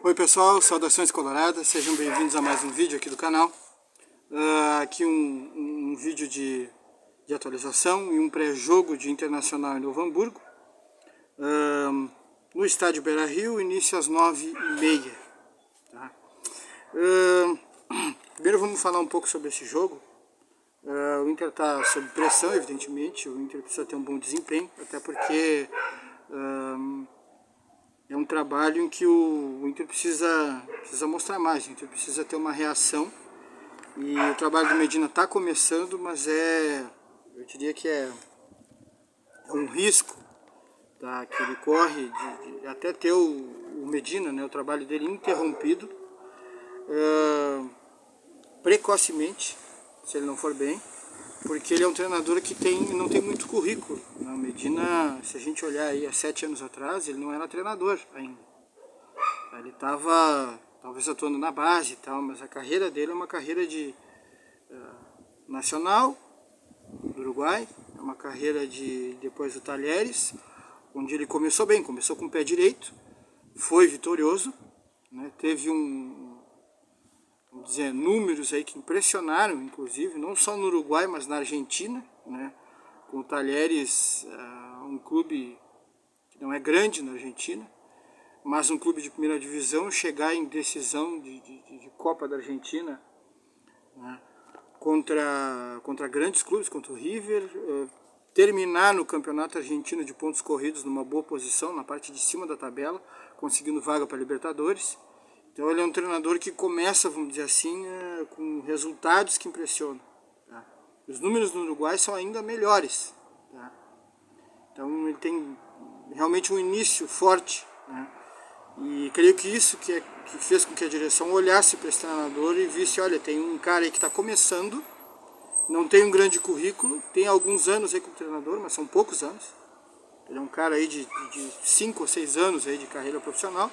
Oi pessoal, saudações coloradas, sejam bem-vindos a mais um vídeo aqui do canal. Aqui um vídeo de atualização e um pré-jogo de Internacional em Novo Hamburgo. No estádio Beira-Rio, início às 9h30. Tá? Primeiro vamos falar um pouco sobre esse jogo. O Inter está sob pressão, evidentemente, o Inter precisa ter um bom desempenho, até porque é um trabalho em que o Inter precisa mostrar mais, o Inter precisa ter uma reação. E o trabalho do Medina está começando, mas eu diria que é um risco, tá, que ele corre de até ter o Medina, né, o trabalho dele interrompido precocemente, se ele não for bem, porque ele é um treinador que não tem muito currículo. O Medina, se a gente olhar aí há 7 anos atrás, ele não era treinador ainda. Ele estava talvez atuando na base e tal, mas a carreira dele é uma carreira de Nacional, do Uruguai, é uma carreira depois do Talheres, onde ele começou bem, começou com o pé direito, foi vitorioso, né, teve vamos dizer, números aí que impressionaram, inclusive, não só no Uruguai, mas na Argentina, né, com o Talheres, um clube que não é grande na Argentina, mas um clube de primeira divisão, chegar em decisão de Copa da Argentina, né, contra grandes clubes, contra o River, terminar no campeonato argentino de pontos corridos numa boa posição, na parte de cima da tabela, conseguindo vaga para Libertadores. Então ele é um treinador que começa, vamos dizer assim, com resultados que impressionam. Tá? Os números no Uruguai são ainda melhores. Tá? Então ele tem realmente um início forte, né? E creio que isso que fez com que a direção olhasse para esse treinador e visse, olha, tem um cara aí que está começando, não tem um grande currículo, tem alguns anos aí como treinador, mas são poucos anos. Ele é um cara aí de 5 ou 6 anos aí de carreira profissional,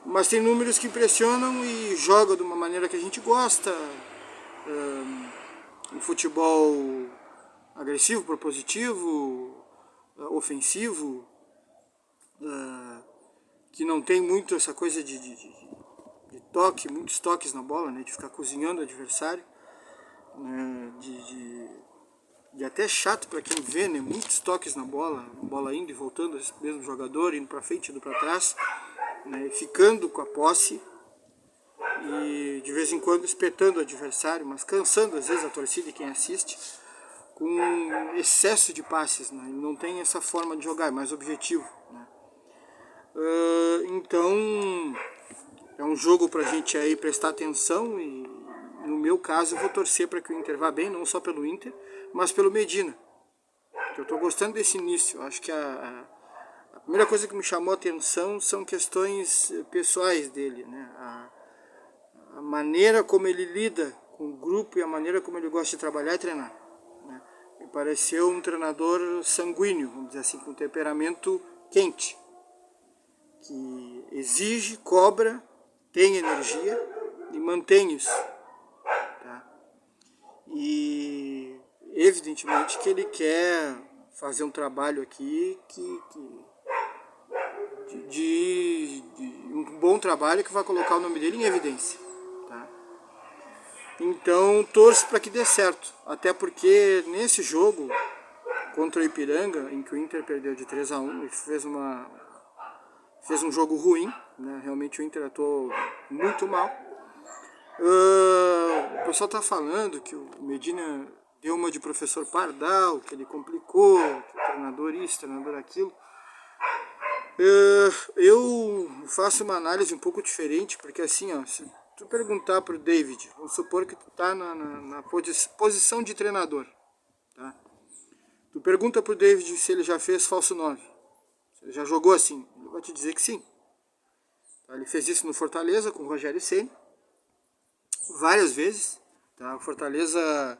mas tem números que impressionam e joga de uma maneira que a gente gosta, um futebol agressivo, propositivo, ofensivo, que não tem muito essa coisa de toque, muitos toques na bola, né, de ficar cozinhando o adversário, né, de até chato para quem vê, né, muitos toques na bola indo e voltando, esse mesmo jogador, indo para frente, indo para trás, né, ficando com a posse e de vez em quando espetando o adversário, mas cansando às vezes a torcida e quem assiste, com excesso de passes, né, ele não tem essa forma de jogar, é mais objetivo, né. Então é um jogo para a gente aí prestar atenção e no meu caso eu vou torcer para que o Inter vá bem, não só pelo Inter, mas pelo Medina. Eu estou gostando desse início. Acho que a primeira coisa que me chamou a atenção são questões pessoais dele, né? A maneira como ele lida com o grupo e a maneira como ele gosta de trabalhar e treinar, né? Me pareceu um treinador sanguíneo, vamos dizer assim, com temperamento quente, que exige, cobra, tem energia e mantém isso. Tá? E evidentemente que ele quer fazer um trabalho aqui de um bom trabalho que vai colocar o nome dele em evidência. Tá? Então torço para que dê certo, até porque nesse jogo contra o Ipiranga, em que o Inter perdeu de 3-1 e fez um jogo ruim, né? Realmente o Inter atuou muito mal. O pessoal está falando que o Medina deu uma de professor Pardal, que ele complicou, que o treinador isso, treinador aquilo. Eu faço uma análise um pouco diferente, porque assim, ó, se tu perguntar para o David, vamos supor que tu está na posição de treinador, tá? Tu pergunta para o David se ele já fez falso 9, se ele já jogou assim, ele vai te dizer que sim. Ele fez isso no Fortaleza com o Rogério Ceni várias vezes. Tá? O Fortaleza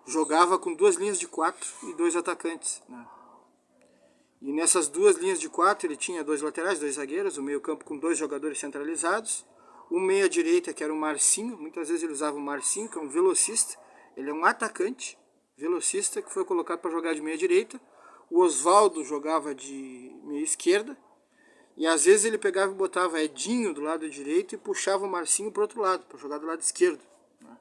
jogava com 2 linhas de 4 e 2 atacantes, né? E nessas 2 linhas de 4 ele tinha 2 laterais, 2 zagueiros, o meio campo com 2 jogadores centralizados, um meia direita que era o Marcinho, muitas vezes ele usava o Marcinho, que é um velocista, ele é um atacante velocista que foi colocado para jogar de meia direita. O Osvaldo jogava de meia esquerda, E às vezes ele pegava e botava Edinho do lado direito e puxava o Marcinho para o outro lado, para jogar do lado esquerdo. Né?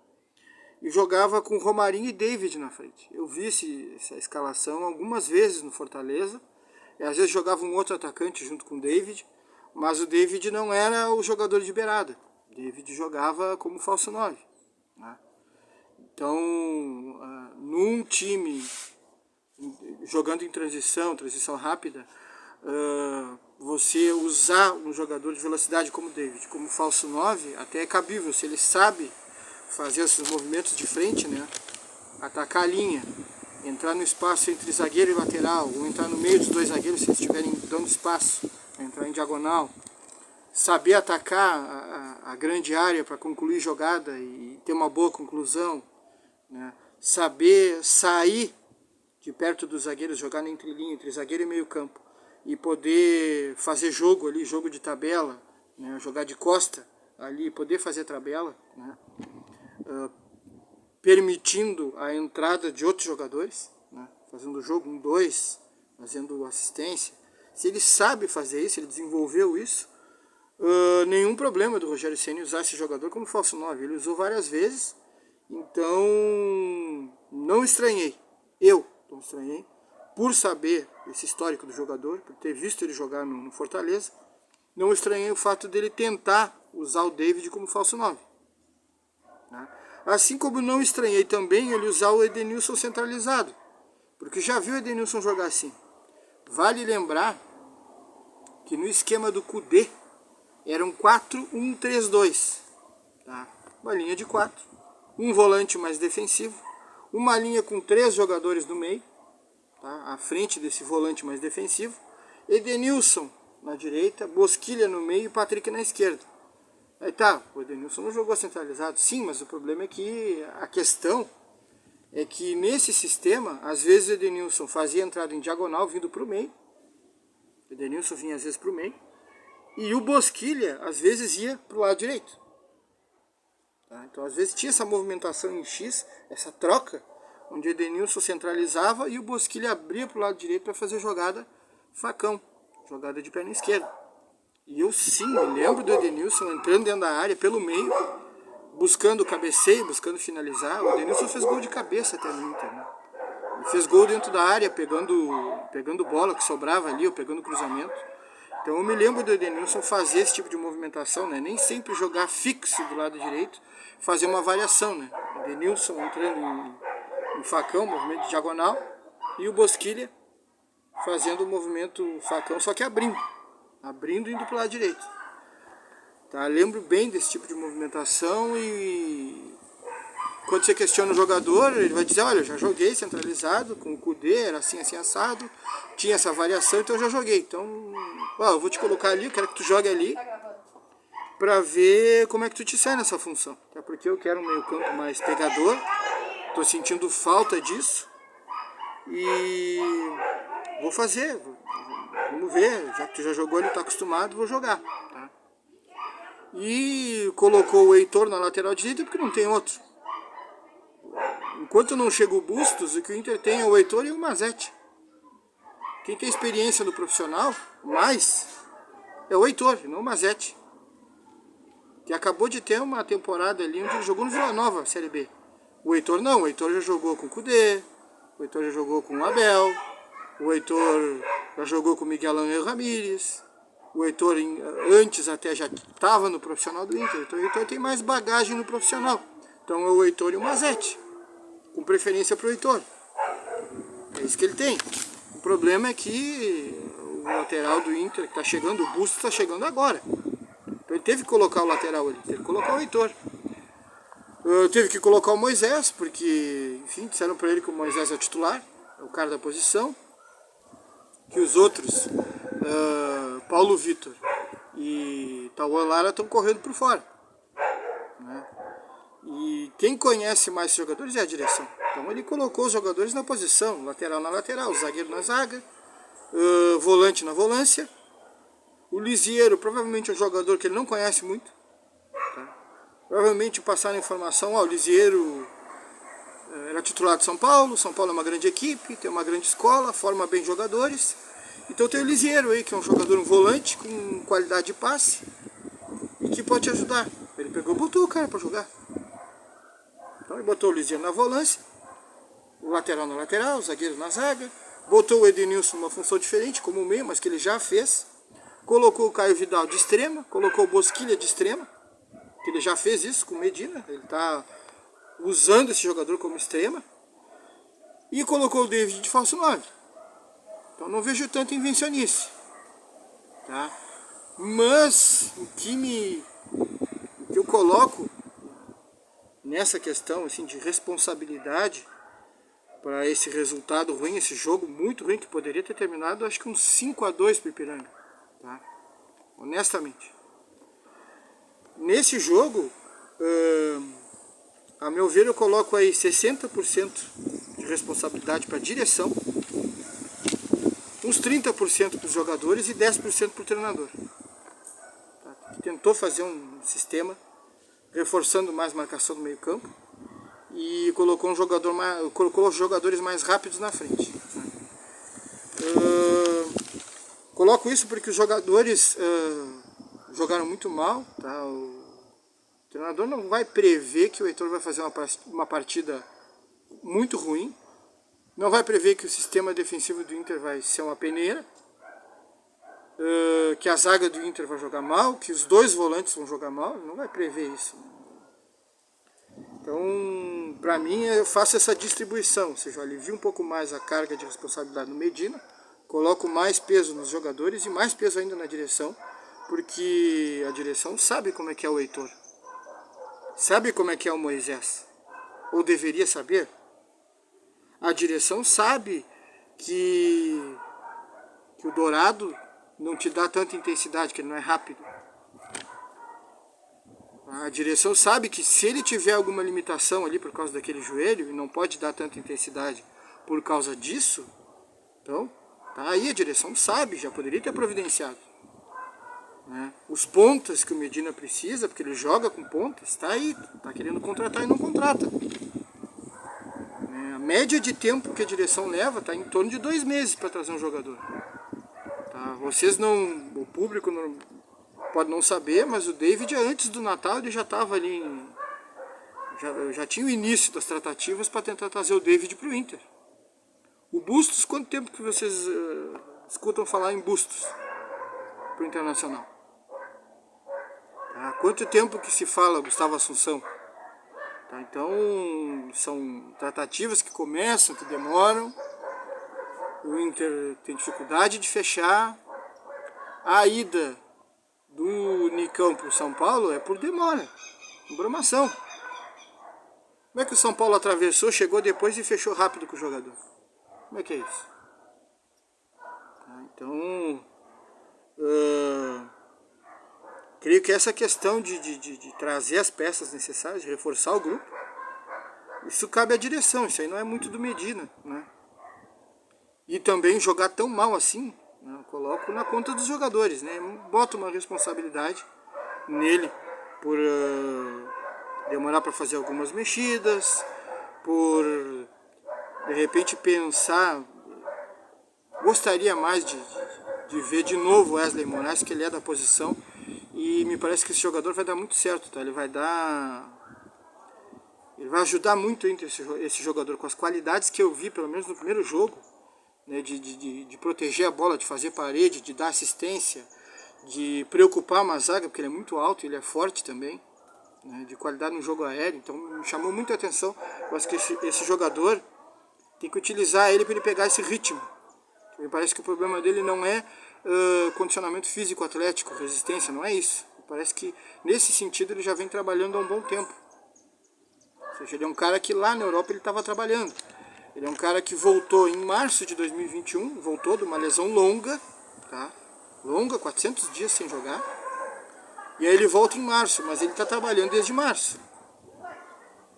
E jogava com Romarinho e David na frente. Eu vi essa escalação algumas vezes no Fortaleza. E às vezes jogava um outro atacante junto com o David, mas o David não era o jogador de beirada. O David jogava como falso 9. Né? Então, num time jogando em transição rápida, você usar um jogador de velocidade como o David, como falso 9, até é cabível, se ele sabe fazer esses movimentos de frente, né? Atacar a linha, entrar no espaço entre zagueiro e lateral, ou entrar no meio dos dois zagueiros se eles estiverem dando espaço, entrar em diagonal, saber atacar a grande área para concluir jogada e ter uma boa conclusão, né? Saber sair de perto dos zagueiros, jogar na entrelinha, entre zagueiro e meio campo, e poder fazer jogo ali, jogo de tabela, né? Jogar de costa ali, poder fazer tabela, né? Permitindo a entrada de outros jogadores, né? Fazendo o jogo 1-2, fazendo assistência. Se ele sabe fazer isso, ele desenvolveu isso, nenhum problema do Rogério Ceni usar esse jogador como falso 9. Ele usou várias vezes, então não estranhei. Eu não estranhei, por saber esse histórico do jogador, por ter visto ele jogar no Fortaleza, não estranhei o fato dele tentar usar o David como falso 9. Né? Assim como não estranhei também ele usar o Edenilson centralizado, porque já viu o Edenilson jogar assim. Vale lembrar que no esquema do Kudê era um 4-1-3-2, tá? Uma linha de 4, um volante mais defensivo, uma linha com 3 jogadores no meio, tá? À frente desse volante mais defensivo, Edenilson na direita, Bosquilha no meio e Patrick na esquerda. Aí tá, o Edenilson não jogou centralizado, sim, mas o problema é que a questão é que nesse sistema, às vezes o Edenilson fazia entrada em diagonal vindo para o meio, o Edenilson vinha às vezes para o meio, e o Bosquilha às vezes ia para o lado direito. Tá? Então às vezes tinha essa movimentação em X, essa troca, onde o Edenilson centralizava e o Bosquilha abria para o lado direito para fazer jogada facão, jogada de perna esquerda. E eu sim me lembro do Edenilson entrando dentro da área, pelo meio, buscando cabeceio, buscando finalizar. O Edenilson fez gol de cabeça até no Inter, né? Ele fez gol dentro da área, pegando bola que sobrava ali, ou pegando cruzamento. Então eu me lembro do Edenilson fazer esse tipo de movimentação, né? Nem sempre jogar fixo do lado direito, fazer uma variação, né? O Edenilson entrando em facão, movimento de diagonal, e o Bosquilha fazendo o movimento facão, só que abrindo e indo para o lado direito. Tá? Lembro bem desse tipo de movimentação e quando você questiona o jogador, ele vai dizer, olha, eu já joguei centralizado com o Kudê, era assim, assim, assado, tinha essa variação, então eu já joguei. Então, ó, eu vou te colocar ali, eu quero que tu jogue ali para ver como é que tu te sai nessa função. Até porque eu quero um meio campo mais pegador, tô sentindo falta disso e vou fazer, vamos ver, já que tu já jogou, ele tá acostumado, vou jogar. Tá? E colocou o Heitor na lateral direita porque não tem outro. Enquanto não chega o Bustos, o que o Inter tem é o Heitor e o Mazete. Quem tem experiência no profissional, mais, é o Heitor, e não o Mazete. Que acabou de ter uma temporada ali onde ele jogou no Vila Nova, Série B. O Heitor não, o Heitor já jogou com o Kudê, o Heitor já jogou com o Abel, o Heitor já jogou com o Miguel Ángel Ramírez, o Heitor antes até já estava no profissional do Inter, então o Heitor tem mais bagagem no profissional. Então é o Heitor e o Mazete, com preferência para o Heitor. É isso que ele tem. O problema é que o lateral do Inter que está chegando, o Bustos está chegando agora. Então ele teve que colocar o lateral ali, teve que colocar o Heitor. Teve que colocar o Moisés, porque, enfim, disseram para ele que o Moisés é o titular, é o cara da posição. Que os outros, Paulo Vitor e Tauan Lara, estão correndo por fora. Né? E quem conhece mais os jogadores é a direção. Então ele colocou os jogadores na posição, lateral na lateral, zagueiro na zaga, volante na volância. O Lisieiro provavelmente é um jogador que ele não conhece muito. Tá? Provavelmente passaram a informação, o Lisieiro era titular de São Paulo é uma grande equipe, tem uma grande escola, forma bem jogadores. Então tem o Lisieiro aí, que é um jogador, um volante com qualidade de passe e que pode te ajudar. Ele pegou e botou o cara para jogar. Então ele botou o Lisieiro na volância, o lateral na lateral, o zagueiro na zaga, botou o Edenilson numa função diferente, como o meio, mas que ele já fez. Colocou o Caio Vidal de extrema, colocou o Bosquilha de extrema, que ele já fez isso com o Medina, ele está usando esse jogador como extrema. E colocou o David de falso 9. Então não vejo tanta invencionice. Tá? Mas o que eu coloco nessa questão assim, de responsabilidade para esse resultado ruim, esse jogo muito ruim, que poderia ter terminado, acho que uns 5-2 para o Ipiranga. Tá? Honestamente. Nesse jogo, a meu ver, eu coloco aí 60% de responsabilidade para a direção, uns 30% para os jogadores e 10% para o treinador. Tá? Que tentou fazer um sistema reforçando mais marcação do meio campo e colocou os jogadores mais rápidos na frente. Né? Coloco isso porque os jogadores jogaram muito mal. Tá? O treinador não vai prever que o Heitor vai fazer uma partida muito ruim. Não vai prever que o sistema defensivo do Inter vai ser uma peneira. Que a zaga do Inter vai jogar mal, que os dois volantes vão jogar mal. Não vai prever isso. Então, para mim, eu faço essa distribuição. Ou seja, eu alivio um pouco mais a carga de responsabilidade no Medina. Coloco mais peso nos jogadores e mais peso ainda na direção. Porque a direção sabe como é que é o Heitor. Sabe como é que é o Moisés. Ou deveria saber. A direção sabe que o Dourado não te dá tanta intensidade, que ele não é rápido. A direção sabe que se ele tiver alguma limitação ali por causa daquele joelho e não pode dar tanta intensidade por causa disso, então tá aí, a direção sabe, já poderia ter providenciado. Né? Os pontas que o Medina precisa, porque ele joga com pontas, está aí, está querendo contratar e não contrata. A média de tempo que a direção leva está em torno de 2 meses para trazer um jogador. Tá? Vocês não, o público não, pode não saber, mas o David antes do Natal ele já estava ali, já tinha o início das tratativas para tentar trazer o David para o Inter. O Bustos, quanto tempo que vocês escutam falar em Bustos para o Internacional? Tá? Quanto tempo que se fala Gustavo Assunção? Tá, então, são tratativas que começam, que demoram. O Inter tem dificuldade de fechar. A ida do Nicão para o São Paulo é por demora, embromação. Como é que o São Paulo atravessou, chegou depois e fechou rápido com o jogador? Como é que é isso? Tá, então, creio que essa questão de trazer as peças necessárias, de reforçar o grupo, isso cabe à direção, isso aí não é muito do Medina, né? E também jogar tão mal assim, né? Coloco na conta dos jogadores, né? Boto uma responsabilidade nele por demorar para fazer algumas mexidas, por de repente pensar, gostaria mais de ver de novo Wesley Moraes, que ele é da posição, e me parece que esse jogador vai dar muito certo, tá? Ele vai ajudar muito esse jogador com as qualidades que eu vi, pelo menos no primeiro jogo, né, de proteger a bola, de fazer parede, de dar assistência, de preocupar uma zaga, porque ele é muito alto, ele é forte também, né, de qualidade no jogo aéreo. Então me chamou muito a atenção. Eu acho que esse jogador tem que utilizar ele para ele pegar esse ritmo. Me parece que o problema dele não é condicionamento físico, atlético, resistência, não é isso. Me parece que nesse sentido ele já vem trabalhando há um bom tempo. Ou seja, ele é um cara que lá na Europa ele estava trabalhando. Ele é um cara que voltou em março de 2021, voltou de uma lesão longa, tá? Longa, 400 dias sem jogar. E aí ele volta em março, mas ele está trabalhando desde março.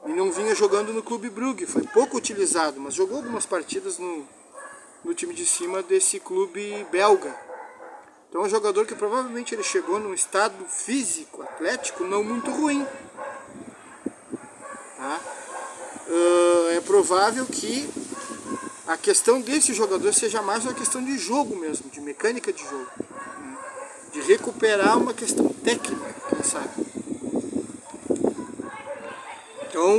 E não vinha jogando no Clube Brugge, foi pouco utilizado, mas jogou algumas partidas no time de cima desse clube belga. Então é um jogador que provavelmente ele chegou num estado físico, atlético, não muito ruim. Tá? É provável que a questão desse jogador seja mais uma questão de jogo mesmo, de mecânica de jogo, né? De recuperar uma questão técnica, quem sabe. Então,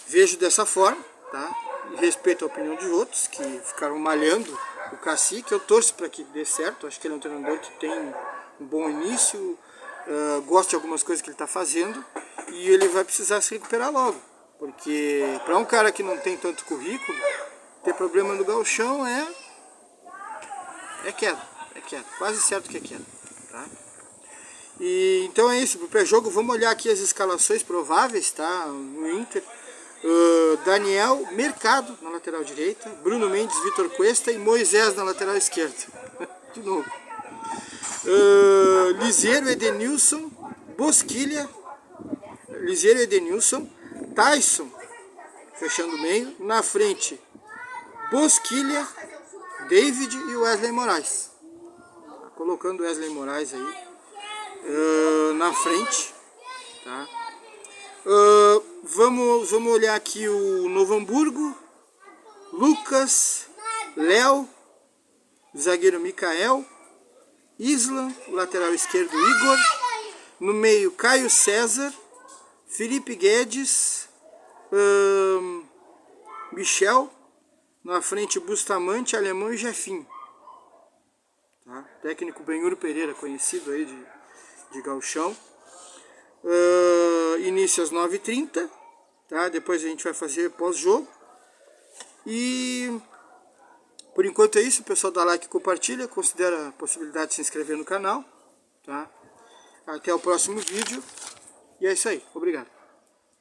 vejo dessa forma, tá? E respeito a opinião de outros que ficaram malhando o Cacique. Eu torço para que dê certo. Acho que ele é um treinador que tem um bom início, gosto de algumas coisas que ele está fazendo, e ele vai precisar se recuperar logo, porque para um cara que não tem tanto currículo, ter problema no gauchão é queda, quase certo que é queda, tá? E então é isso, pro pré-jogo vamos olhar aqui as escalações prováveis, tá? No Inter, Daniel Mercado na lateral direita, Bruno Mendes, Vitor Cuesta e Moisés na lateral esquerda. De novo. Liseiro, Edenilson, Bosquilha, Liseiro, Edenilson, Tyson, fechando o meio, na frente, Bosquilha, David e Wesley Moraes. Colocando o Wesley Moraes aí na frente, tá? Vamos olhar aqui o Novo Hamburgo, Lucas, Léo, zagueiro Mikael, Isla, lateral esquerdo Igor, no meio Caio César, Felipe Guedes, Michel, na frente Bustamante, Alemão e Jefinho. Tá? Técnico Benhur Pereira, conhecido aí de gauchão. Início às 9h30, tá? Depois a gente vai fazer pós-jogo. E por enquanto é isso, o pessoal dá like e compartilha, considera a possibilidade de se inscrever no canal, tá? Até o próximo vídeo, e é isso aí, obrigado.